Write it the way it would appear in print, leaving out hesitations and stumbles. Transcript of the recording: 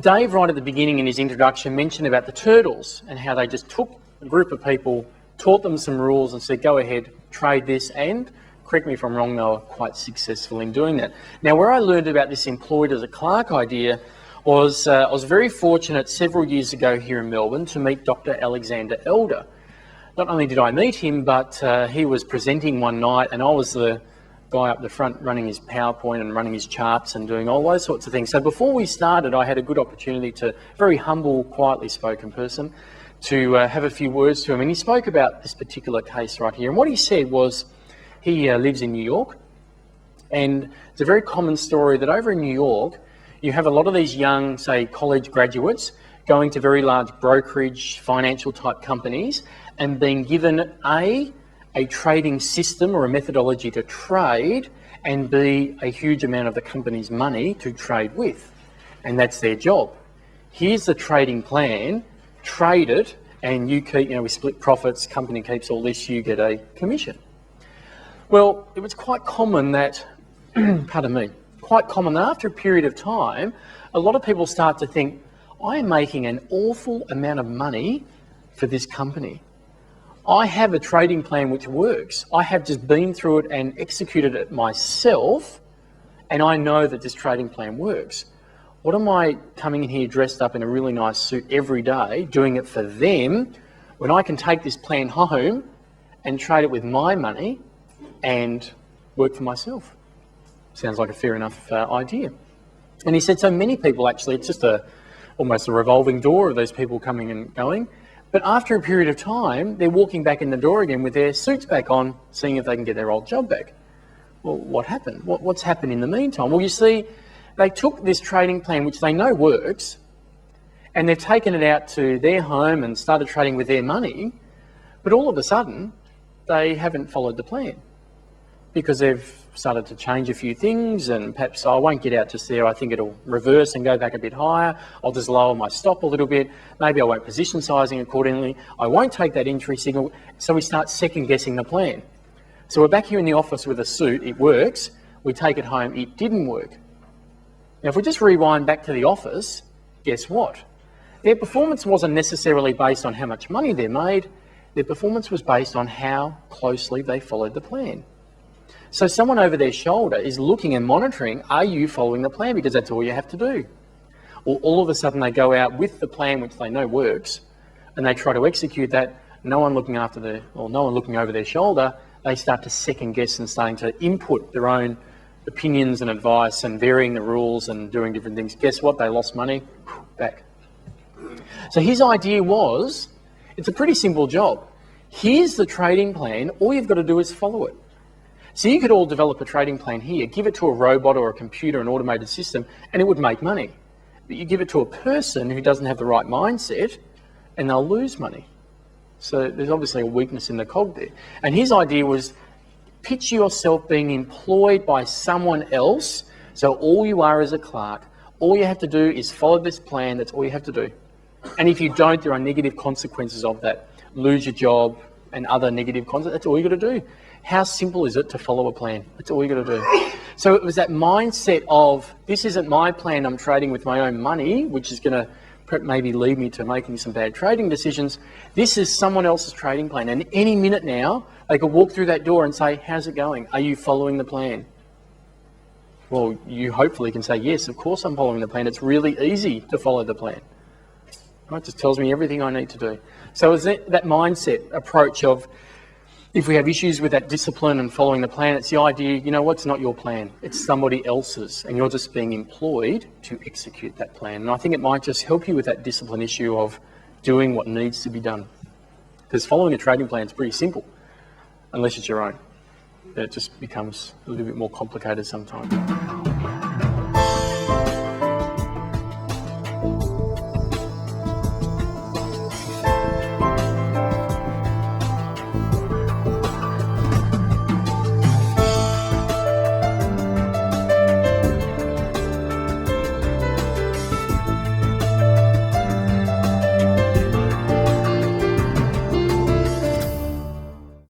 Dave, right at the beginning in his introduction, mentioned about the turtles and how they just took a group of people, taught them some rules and said, go ahead, trade this, and correct me if I'm wrong, they were quite successful in doing that. Now, where I learned about this employed as a clerk idea was I was very fortunate several years ago here in Melbourne to meet Dr. Alexander Elder. Not only did I meet him, but he was presenting one night and I was the guy up the front running his PowerPoint and running his charts and doing all those sorts of things. So before we started, I had a good opportunity to, very humble, quietly spoken person, to have a few words to him. And he spoke about this particular case right here. And what he said was, he lives in New York, and it's a very common story that over in New York, you have a lot of these young, say, college graduates going to very large brokerage, financial type companies and being given a trading system or a methodology to trade, and B, a huge amount of the company's money to trade with. And that's their job. Here's the trading plan, trade it, and you keep, we split profits, company keeps all this, you get a commission. Well, it was quite common that, quite common that after a period of time, a lot of people start to think, I am making an awful amount of money for this company. I have a trading plan which works. I have just been through it and executed it myself, and I know that this trading plan works. What am I coming in here dressed up in a really nice suit every day, doing it for them, when I can take this plan home and trade it with my money and work for myself? Sounds like a fair enough idea. And he said so many people actually, it's just almost a revolving door of those people coming and going. But after a period of time, they're walking back in the door again with their suits back on, seeing if they can get their old job back. Well, what happened? What's happened in the meantime? Well, you see, they took this trading plan, which they know works, and they've taken it out to their home and started trading with their money, but all of a sudden, they haven't followed the plan because they've started to change a few things, and perhaps I won't get out just there, I think it'll reverse and go back a bit higher, I'll just lower my stop a little bit, maybe I won't position sizing accordingly, I won't take that entry signal, so we start second guessing the plan. So we're back here in the office with a suit, it works, we take it home, it didn't work. Now if we just rewind back to the office, guess what? Their performance wasn't necessarily based on how much money they made, their performance was based on how closely they followed the plan. So someone over their shoulder is looking and monitoring, are you following the plan? Because that's all you have to do. Or all of a sudden they go out with the plan which they know works, and they try to execute that, no one looking over their shoulder, they start to second guess and starting to input their own opinions and advice and varying the rules and doing different things. Guess what? They lost money, back. So his idea was, it's a pretty simple job. Here's the trading plan, all you've got to do is follow it. So you could all develop a trading plan here, give it to a robot or a computer, an automated system, and it would make money. But you give it to a person who doesn't have the right mindset, and they'll lose money. So there's obviously a weakness in the cog there. And his idea was, picture yourself being employed by someone else, so all you are is a clerk. All you have to do is follow this plan, that's all you have to do. And if you don't, there are negative consequences of that. Lose your job and other negative consequences, that's all you got to do. How simple is it to follow a plan? That's all you got to do. So it was that mindset of, this isn't my plan, I'm trading with my own money, which is going to maybe lead me to making some bad trading decisions. This is someone else's trading plan. And any minute now, they could walk through that door and say, how's it going? Are you following the plan? Well, you hopefully can say, yes, of course I'm following the plan. It's really easy to follow the plan. It just tells me everything I need to do. So it's that mindset approach of, if we have issues with that discipline and following the plan, it's the idea, it's not your plan, it's somebody else's, and you're just being employed to execute that plan. And I think it might just help you with that discipline issue of doing what needs to be done. Because following a trading plan is pretty simple, unless it's your own. It just becomes a little bit more complicated sometimes.